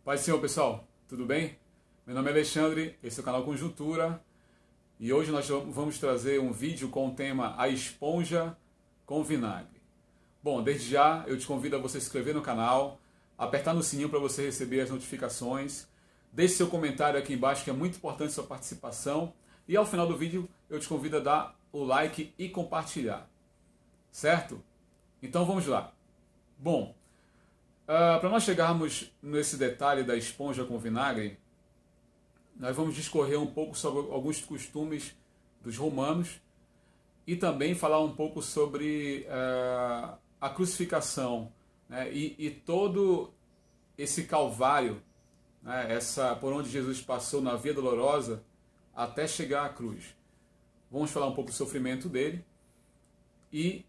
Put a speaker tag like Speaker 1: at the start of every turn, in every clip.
Speaker 1: Paz do Senhor, pessoal, tudo bem? Meu nome é Alexandre, esse é o canal Conjuntura e hoje nós vamos trazer um vídeo com o tema A Esponja com Vinagre. Bom, desde já eu te convido a você se inscrever no canal, apertar no sininho para você receber as notificações, deixe seu comentário aqui embaixo que é muito importante sua participação e ao final do vídeo eu te convido a dar o like e compartilhar, certo? Então vamos lá. Bom, para nós chegarmos nesse detalhe da esponja com vinagre, nós vamos discorrer um pouco sobre alguns costumes dos romanos e também falar um pouco sobre a crucificação, né, e todo esse calvário, né, por onde Jesus passou na Via Dolorosa até chegar à cruz. Vamos falar um pouco do sofrimento dele e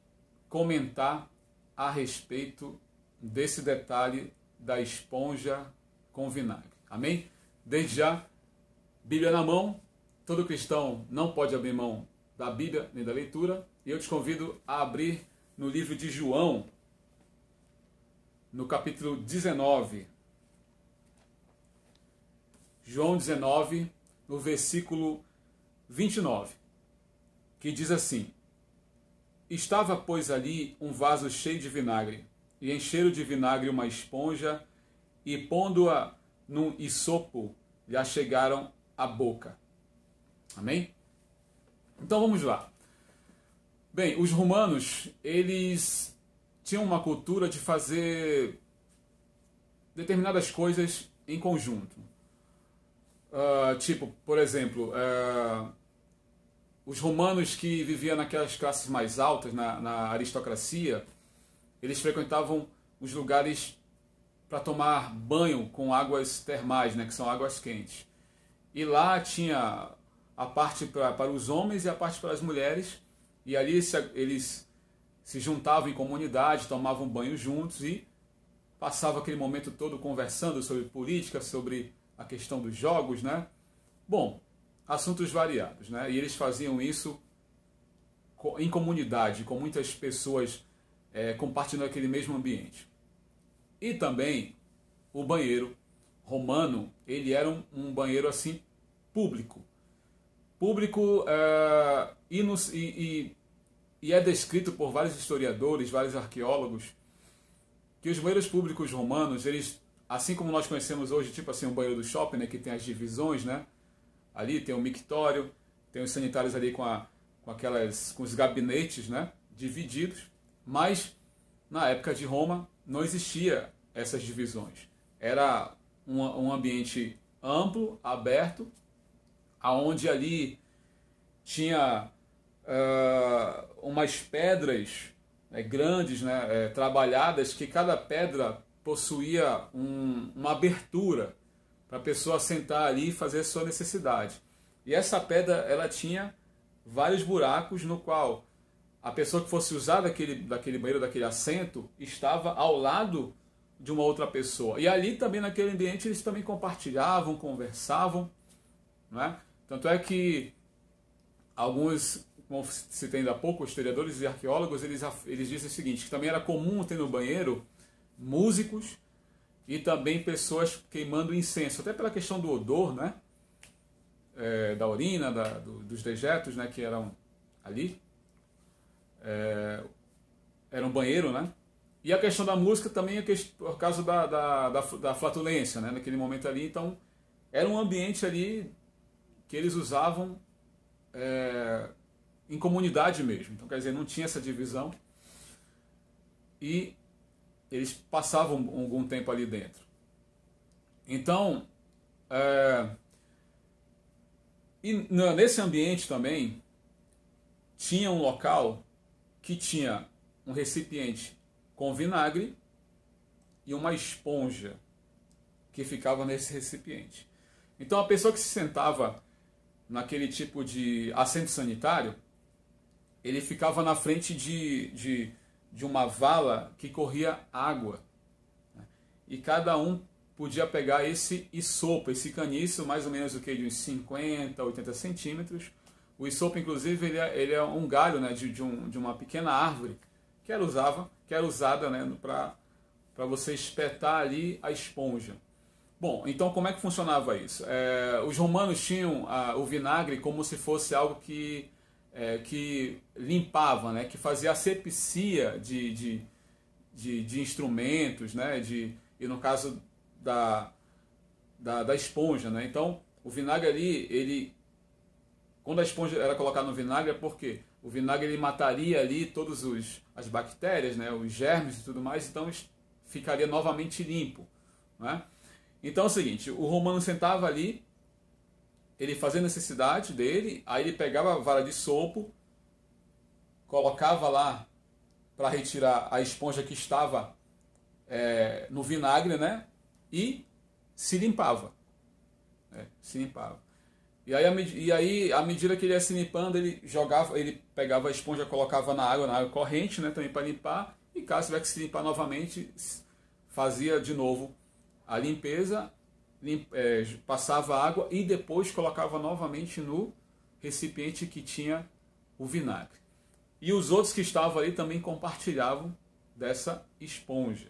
Speaker 1: comentar a respeito desse detalhe da esponja com vinagre. Amém? Desde já, Bíblia na mão, todo cristão não pode abrir mão da Bíblia nem da leitura, e eu te convido a abrir no livro de João, no capítulo 19. João 19, no versículo 29, que diz assim: Estava, pois, ali um vaso cheio de vinagre, e encheram de vinagre uma esponja, e pondo-a num isopo, lhe achegaram à boca. Amém? Então vamos lá. Bem, os romanos, eles tinham uma cultura de fazer determinadas coisas em conjunto. Tipo, por exemplo, os romanos que viviam naquelas classes mais altas, na aristocracia, eles frequentavam os lugares para tomar banho com águas termais, né, que são águas quentes. E lá tinha a parte para os homens e a parte para as mulheres, e ali eles se juntavam em comunidade, tomavam banho juntos e passavam aquele momento todo conversando sobre política, sobre a questão dos jogos, né? Bom, assuntos variados, né? E eles faziam isso em comunidade, com muitas pessoas compartilhando aquele mesmo ambiente. E também o banheiro romano, ele era um banheiro assim público. Público e é descrito por vários historiadores, vários arqueólogos, que os banheiros públicos romanos, eles, assim como nós conhecemos hoje, tipo assim, um banheiro do shopping, né, que tem as divisões, né? Ali tem o mictório, tem os sanitários ali com os gabinetes, né, divididos. Mas na época de Roma não existia essas divisões. Era um ambiente amplo, aberto, aonde ali tinha umas pedras grandes, né, trabalhadas, que cada pedra possuía uma abertura para a pessoa sentar ali e fazer a sua necessidade. E essa pedra, ela tinha vários buracos no qual a pessoa que fosse usar daquele banheiro, daquele assento, estava ao lado de uma outra pessoa. E ali também, naquele ambiente, eles também compartilhavam, conversavam, não é? Tanto é que alguns, como se tem ainda há pouco, historiadores e arqueólogos, eles dizem o seguinte, que também era comum ter no banheiro músicos e também pessoas queimando incenso, até pela questão do odor, né? Da urina, dos dejetos, né, que eram ali. Era um banheiro, né? E a questão da música também é por causa da flatulência, né? Naquele momento ali. Então, era um ambiente ali que eles usavam em comunidade mesmo. Então, quer dizer, não tinha essa divisão. E eles passavam algum tempo ali dentro. Então, e nesse ambiente também tinha um local que tinha um recipiente com vinagre e uma esponja que ficava nesse recipiente. Então a pessoa que se sentava naquele tipo de assento sanitário, ele ficava na frente de uma vala que corria água, né? E cada um podia pegar esse isopo, esse caniço, mais ou menos de uns 50, 80 centímetros. O isopo, inclusive, ele é um galho, né, de uma pequena árvore que era usada, né, para você espetar ali a esponja. Bom, então como é que funcionava isso? Os romanos tinham o vinagre como se fosse algo que limpava, né? Que fazia asepsia de instrumentos, né? E no caso da esponja, né? Então, o vinagre ali, quando a esponja era colocada no vinagre, é porque o vinagre ele mataria ali todas as bactérias, né? Os germes e tudo mais, então ficaria novamente limpo, né? Então é o seguinte, o romano sentava ali, ele fazia a necessidade dele, aí ele pegava a vara de sopo, colocava lá para retirar a esponja que estava no vinagre, né? E se limpava. Se limpava. E aí, à medida que ele ia se limpando, ele pegava a esponja, colocava na água corrente, né? Também para limpar, e caso tivesse que se limpar novamente, fazia de novo a limpeza, passava água e depois colocava novamente no recipiente que tinha o vinagre. E os outros que estavam ali também compartilhavam dessa esponja.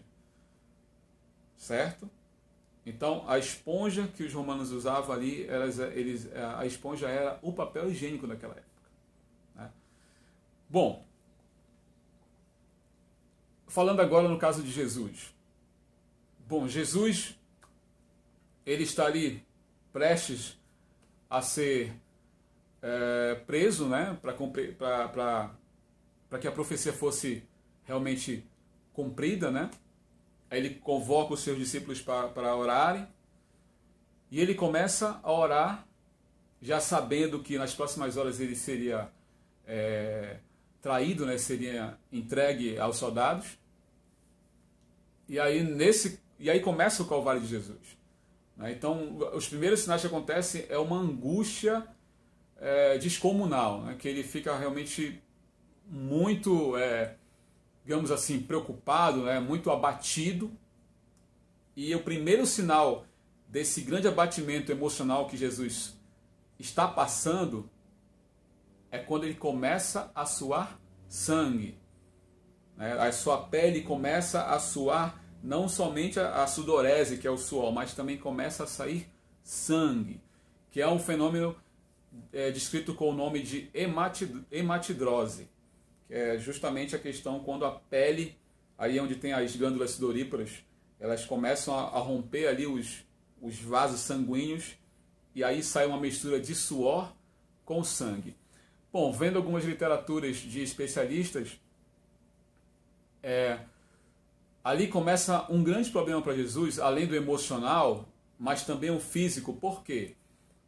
Speaker 1: Certo? Então, a esponja que os romanos usavam ali, a esponja era o papel higiênico daquela época. Né? Bom, falando agora no caso de Jesus. Bom, Jesus, ele está ali prestes a ser preso, né, para que a profecia fosse realmente cumprida, né? Aí ele convoca os seus discípulos para orarem, e ele começa a orar, já sabendo que nas próximas horas ele seria traído, né, seria entregue aos soldados. E aí começa o Calvário de Jesus. Então, os primeiros sinais que acontecem é uma angústia descomunal, né? Que ele fica realmente muito, digamos assim, preocupado, né? Muito abatido. E o primeiro sinal desse grande abatimento emocional que Jesus está passando é quando ele começa a suar sangue. A sua pele começa a suar, não somente a sudorese, que é o suor, mas também começa a sair sangue, que é um fenômeno descrito com o nome de hematidrose, que é justamente a questão quando a pele, aí onde tem as glândulas sudoríparas, elas começam a romper ali os vasos sanguíneos, e aí sai uma mistura de suor com sangue. Bom, vendo algumas literaturas de especialistas, ali começa um grande problema para Jesus, além do emocional, mas também o físico. Por quê?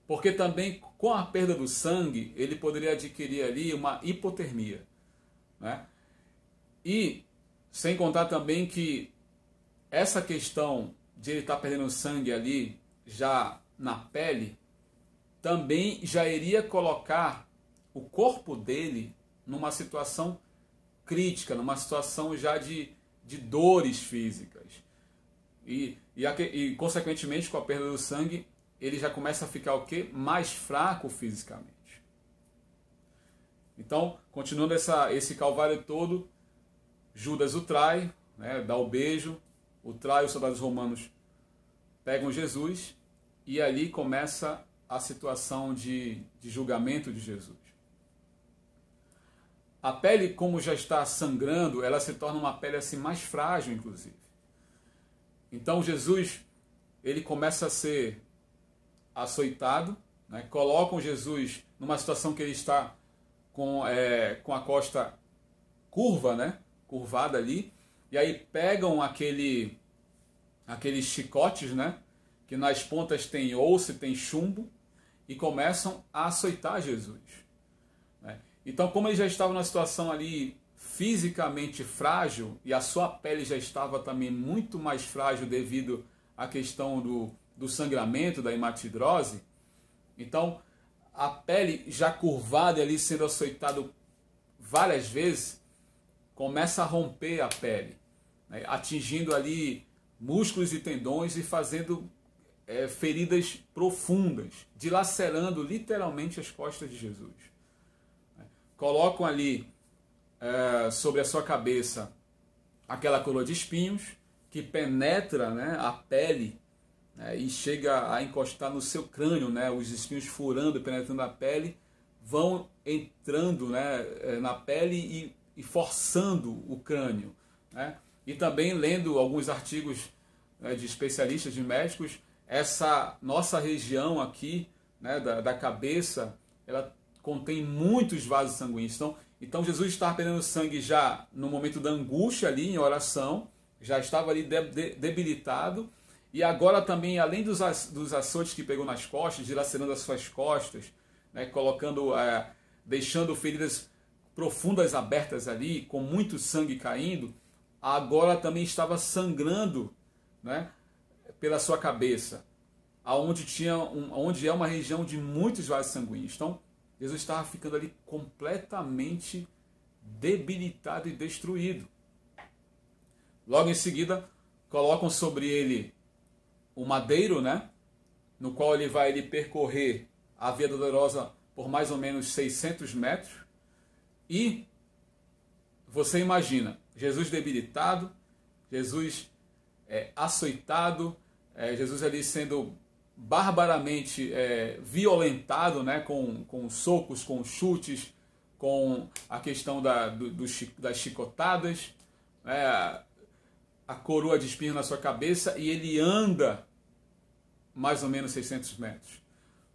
Speaker 1: Porque também com a perda do sangue, ele poderia adquirir ali uma hipotermia. Né? E sem contar também que essa questão de ele estar perdendo sangue ali, já na pele, também já iria colocar o corpo dele numa situação crítica, numa situação já de dores físicas. E consequentemente, com a perda do sangue, ele já começa a ficar o quê? Mais fraco fisicamente. Então, continuando esse calvário todo, Judas o trai, né, dá o beijo, o trai, os soldados romanos pegam Jesus, e ali começa a situação de julgamento de Jesus. A pele, como já está sangrando, ela se torna uma pele assim mais frágil, inclusive. Então Jesus, ele começa a ser açoitado, né? Colocam Jesus numa situação que ele está com a costa curva, né? Curvada ali, e aí pegam aqueles chicotes, né? Que nas pontas tem osso e tem chumbo, e começam a açoitar Jesus. Então, como ele já estava numa situação ali fisicamente frágil, e a sua pele já estava também muito mais frágil devido à questão do sangramento, da hematidrose, então a pele já curvada ali, sendo açoitado várias vezes, começa a romper a pele, né, atingindo ali músculos e tendões e fazendo feridas profundas, dilacerando literalmente as costas de Jesus. Colocam ali sobre a sua cabeça aquela coroa de espinhos que penetra, né, a pele né, e chega a encostar no seu crânio, né, os espinhos furando e penetrando a pele, vão entrando, né, na pele e forçando o crânio, né? E também lendo alguns artigos, né, de especialistas, de médicos, essa nossa região aqui, né, da cabeça, ela contém muitos vasos sanguíneos. Então Jesus estava perdendo sangue já no momento da angústia ali em oração, já estava ali debilitado, e agora também, além dos açoites que pegou nas costas, dilacerando as suas costas, né, deixando feridas profundas abertas ali, com muito sangue caindo, agora também estava sangrando, né, pela sua cabeça, onde é uma região de muitos vasos sanguíneos. Então, Jesus estava ficando ali completamente debilitado e destruído. Logo em seguida, colocam sobre ele o madeiro, né, no qual ele vai percorrer a Via Dolorosa por mais ou menos 600 metros. E você imagina, Jesus debilitado, Jesus açoitado, Jesus ali sendo barbaramente violentado, né, com socos, com chutes, com a questão das chicotadas, a coroa de espinhos na sua cabeça, e ele anda mais ou menos 600 metros,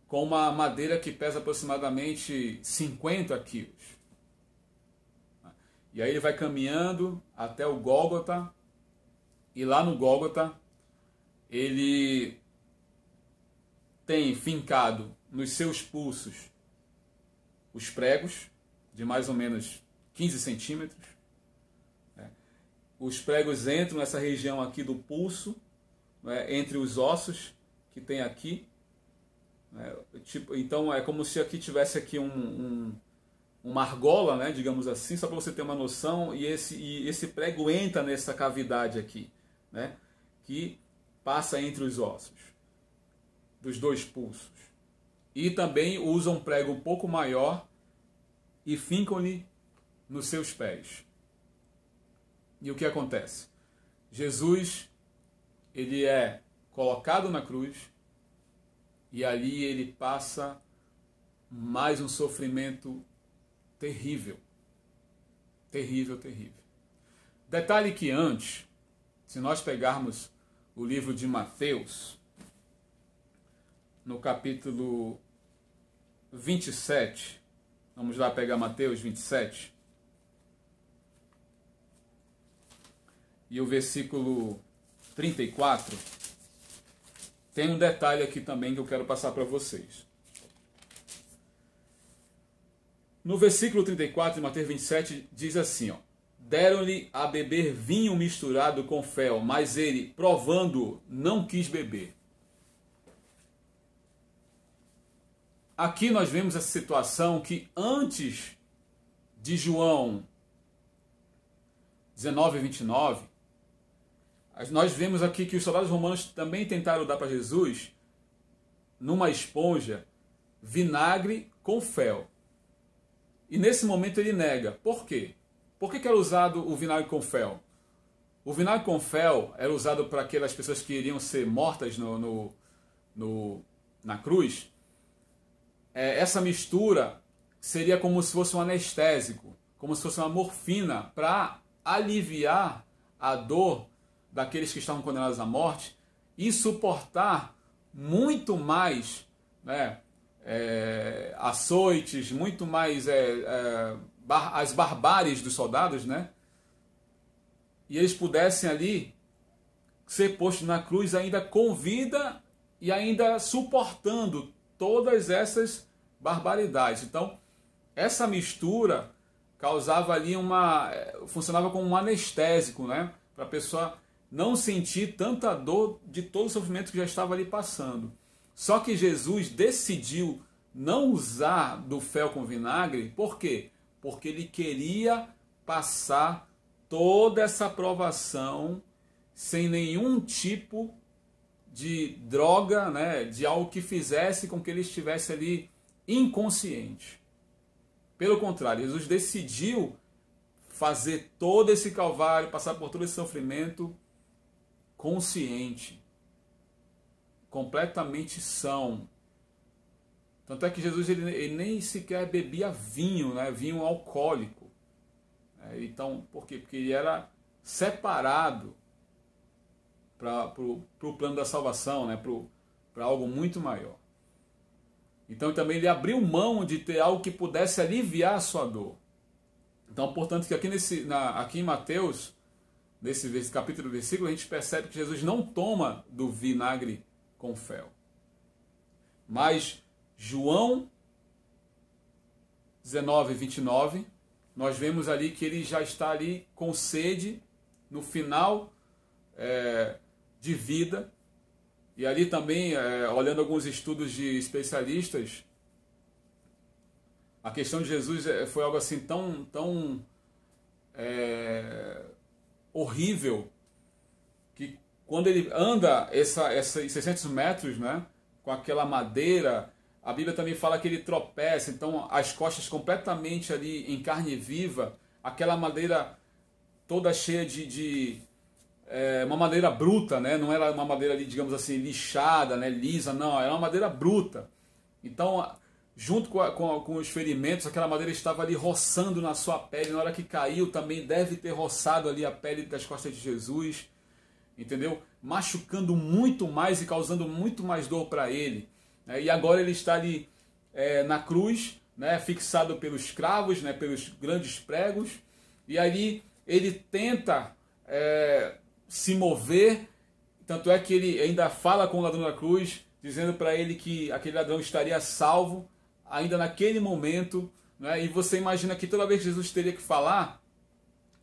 Speaker 1: com uma madeira que pesa aproximadamente 50 quilos. E aí ele vai caminhando até o Gólgota, e lá no Gólgota ele tem fincado nos seus pulsos os pregos de mais ou menos 15 centímetros. Os pregos entram nessa região aqui do pulso, né, entre os ossos que tem aqui. Então é como se aqui tivesse aqui uma argola, né, digamos assim, só para você ter uma noção, e esse prego entra nessa cavidade aqui, né, que passa entre os ossos dos dois pulsos. E também usa um prego um pouco maior e fincam-lhe nos seus pés. E o que acontece? Jesus, ele é colocado na cruz, e ali ele passa mais um sofrimento terrível. Terrível, terrível. Detalhe que antes, se nós pegarmos o livro de Mateus, no capítulo 27, vamos lá pegar Mateus 27, e o versículo 34, tem um detalhe aqui também que eu quero passar para vocês. No versículo 34 de Mateus 27 diz assim, ó: deram-lhe a beber vinho misturado com fel, mas ele, provando, não quis beber. Aqui nós vemos essa situação que antes de João 19, 29, nós vemos aqui que os soldados romanos também tentaram dar para Jesus, numa esponja, vinagre com fel. E nesse momento ele nega. Por quê? Por que era usado o vinagre com fel? O vinagre com fel era usado para aquelas pessoas que iriam ser mortas na cruz. Essa mistura seria como se fosse um anestésico, como se fosse uma morfina, para aliviar a dor daqueles que estavam condenados à morte e suportar muito mais, né, açoites, muito mais as barbáries dos soldados, né? E eles pudessem ali ser postos na cruz ainda com vida e ainda suportando todas essas barbaridades. Então, essa mistura causava ali funcionava como um anestésico, né? Para a pessoa não sentir tanta dor de todo o sofrimento que já estava ali passando. Só que Jesus decidiu não usar do fel com vinagre. Por quê? Porque ele queria passar toda essa provação sem nenhum tipo de droga, né, de algo que fizesse com que ele estivesse ali inconsciente. Pelo contrário, Jesus decidiu fazer todo esse calvário, passar por todo esse sofrimento consciente. completamente são. Tanto é que Jesus ele nem sequer bebia vinho, né? Vinho alcoólico. Então, por quê? Porque ele era separado para o plano da salvação, né? Para algo muito maior. Então também ele abriu mão de ter algo que pudesse aliviar a sua dor. Então, portanto, que aqui em Mateus, nesse capítulo do versículo, a gente percebe que Jesus não toma do vinagre com fel. Mas João 19, 29, nós vemos ali que ele já está ali com sede no final de vida. E ali também, olhando alguns estudos de especialistas, a questão de Jesus foi algo assim tão horrível, que quando ele anda esses 600 metros, né, com aquela madeira, a Bíblia também fala que ele tropeça, então as costas completamente ali em carne viva, aquela madeira toda cheia de uma madeira bruta, né? Não era uma madeira ali, digamos assim, lixada, né? Lisa, não, era uma madeira bruta. Então, junto com os ferimentos, aquela madeira estava ali roçando na sua pele, na hora que caiu também deve ter roçado ali a pele das costas de Jesus, entendeu? Machucando muito mais e causando muito mais dor para ele. E agora ele está ali na cruz, né? Fixado pelos cravos, né? Pelos grandes pregos, e ali ele tenta se mover, tanto é que ele ainda fala com o ladrão da cruz, dizendo para ele que aquele ladrão estaria salvo, ainda naquele momento, né? E você imagina que toda vez que Jesus teria que falar,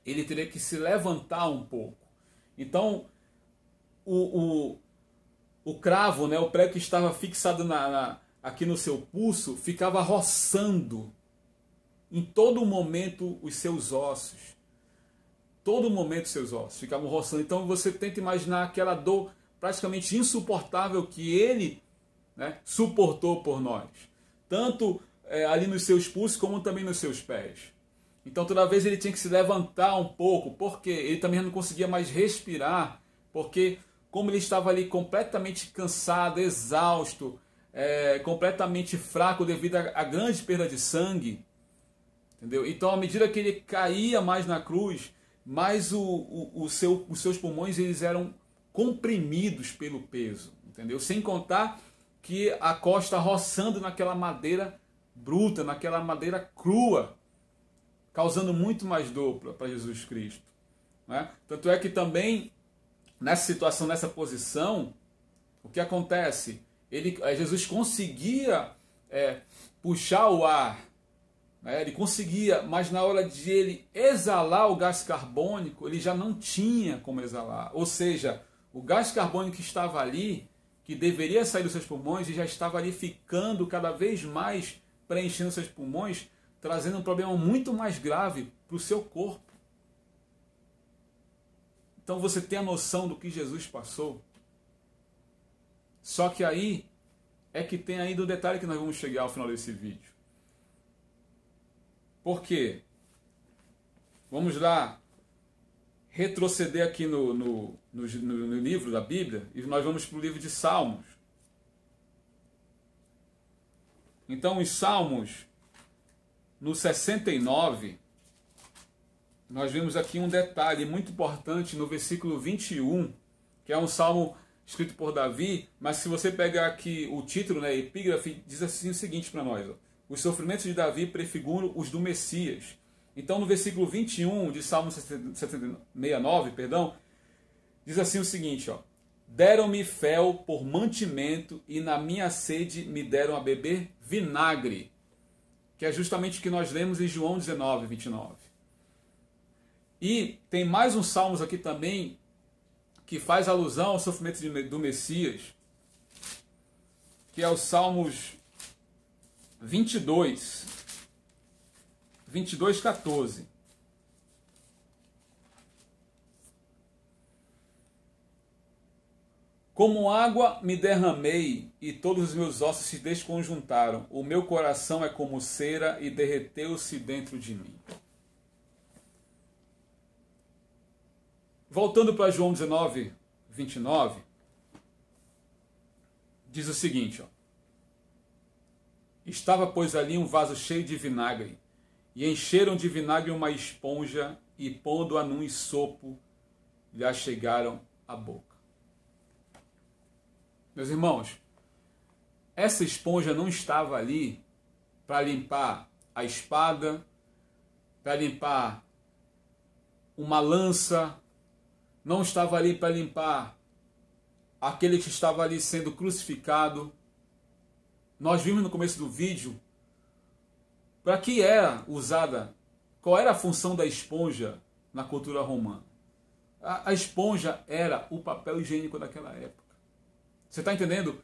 Speaker 1: ele teria que se levantar um pouco. Então, o cravo, né? O prego que estava fixado aqui no seu pulso, ficava roçando em todo momento os seus ossos. Todo momento seus ossos ficavam roçando. Então você tenta imaginar aquela dor praticamente insuportável que ele, né, suportou por nós. Tanto ali nos seus pulsos como também nos seus pés. Então toda vez ele tinha que se levantar um pouco, porque ele também não conseguia mais respirar, porque como ele estava ali completamente cansado, exausto, completamente fraco devido à grande perda de sangue, entendeu? Então à medida que ele caía mais na cruz, mas os seus pulmões eles eram comprimidos pelo peso, entendeu? Sem contar que a costa roçando naquela madeira bruta, naquela madeira crua, causando muito mais dor para Jesus Cristo, né? Tanto é que também, nessa situação, nessa posição, o que acontece? Jesus conseguia puxar o ar, ele conseguia, mas na hora de ele exalar o gás carbônico, ele já não tinha como exalar. Ou seja, o gás carbônico que estava ali, que deveria sair dos seus pulmões, e já estava ali ficando cada vez mais preenchendo seus pulmões, trazendo um problema muito mais grave para o seu corpo. Então você tem a noção do que Jesus passou? Só que aí é que tem ainda o detalhe que nós vamos chegar ao final desse vídeo. Por quê? Vamos lá retroceder aqui no livro da Bíblia e nós vamos para o livro de Salmos. Então, os Salmos, no 69, nós vemos aqui um detalhe muito importante no versículo 21, que é um salmo escrito por Davi, mas se você pegar aqui o título, né, epígrafe, diz assim o seguinte para nós: os sofrimentos de Davi prefiguram os do Messias. Então, no versículo 21 de Salmo 69, diz assim o seguinte: deram-me fel por mantimento e na minha sede me deram a beber vinagre, que é justamente o que nós lemos em João 19, 29. E tem mais um Salmos aqui também que faz alusão ao sofrimento do Messias, que é o Salmos 22, 14. Como água me derramei e todos os meus ossos se desconjuntaram. O meu coração é como cera e derreteu-se dentro de mim. Voltando para João 19, 29, diz o seguinte, ó. Estava, pois, ali um vaso cheio de vinagre, e encheram de vinagre uma esponja, e pondo-a num isopo, lhe achegaram à boca. Meus irmãos, essa esponja não estava ali para limpar a espada, para limpar uma lança, não estava ali para limpar aquele que estava ali sendo crucificado. Nós vimos no começo do vídeo para que era usada, qual era a função da esponja na cultura romana. A esponja era o papel higiênico daquela época. Você está entendendo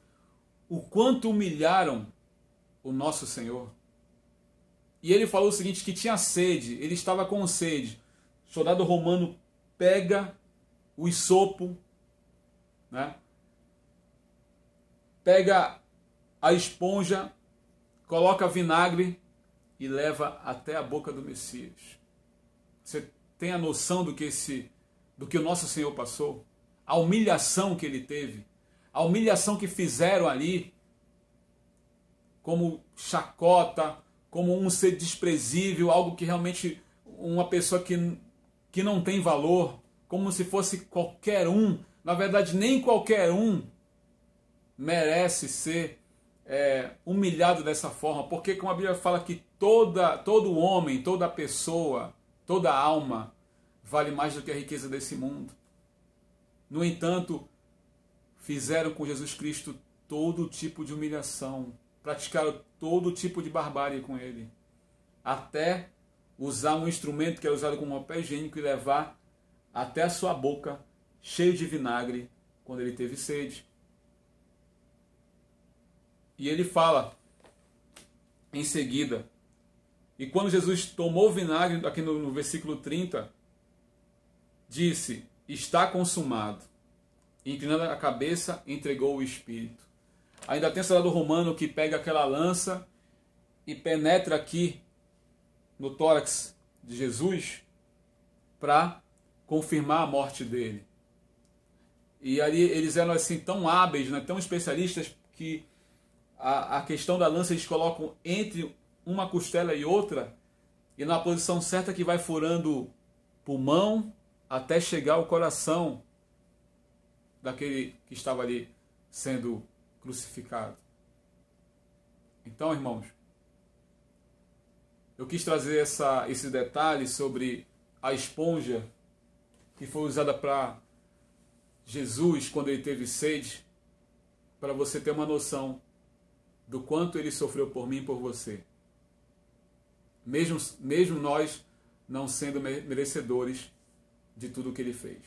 Speaker 1: o quanto humilharam o nosso Senhor? E ele falou o seguinte, que tinha sede, ele estava com sede. O soldado romano pega o isopo, né? Pega a esponja, coloca vinagre e leva até a boca do Messias. Você tem a noção do que o nosso Senhor passou? A humilhação que ele teve, a humilhação que fizeram ali, como chacota, como um ser desprezível, algo que realmente uma pessoa que não tem valor, como se fosse qualquer um. Na verdade, nem qualquer um merece ser humilhado dessa forma, porque como a Bíblia fala que todo homem, toda pessoa, toda alma vale mais do que a riqueza desse mundo. No entanto, fizeram com Jesus Cristo todo tipo de humilhação, praticaram todo tipo de barbárie com ele, até usar um instrumento que era usado como papel higiênico e levar até a sua boca cheio de vinagre quando ele teve sede. E ele fala em seguida, e quando Jesus tomou o vinagre, aqui no versículo 30, disse, está consumado. E, inclinando a cabeça, entregou o Espírito. Ainda tem o soldado romano que pega aquela lança e penetra aqui no tórax de Jesus para confirmar a morte dele. E ali eles eram assim tão hábeis, né, tão especialistas, que a questão da lança eles colocam entre uma costela e outra, e na posição certa que vai furando pulmão até chegar ao coração daquele que estava ali sendo crucificado. Então, irmãos, eu quis trazer esse detalhe sobre a esponja que foi usada para Jesus quando ele teve sede, para você ter uma noção do quanto ele sofreu por mim e por você. Mesmo nós não sendo merecedores de tudo o que ele fez.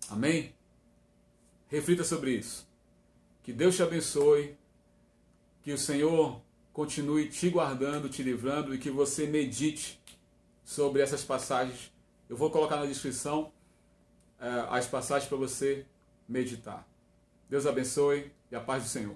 Speaker 1: Amém? Reflita sobre isso. Que Deus te abençoe, que o Senhor continue te guardando, te livrando, e que você medite sobre essas passagens. Eu vou colocar na descrição as passagens para você meditar. Deus abençoe e a paz do Senhor.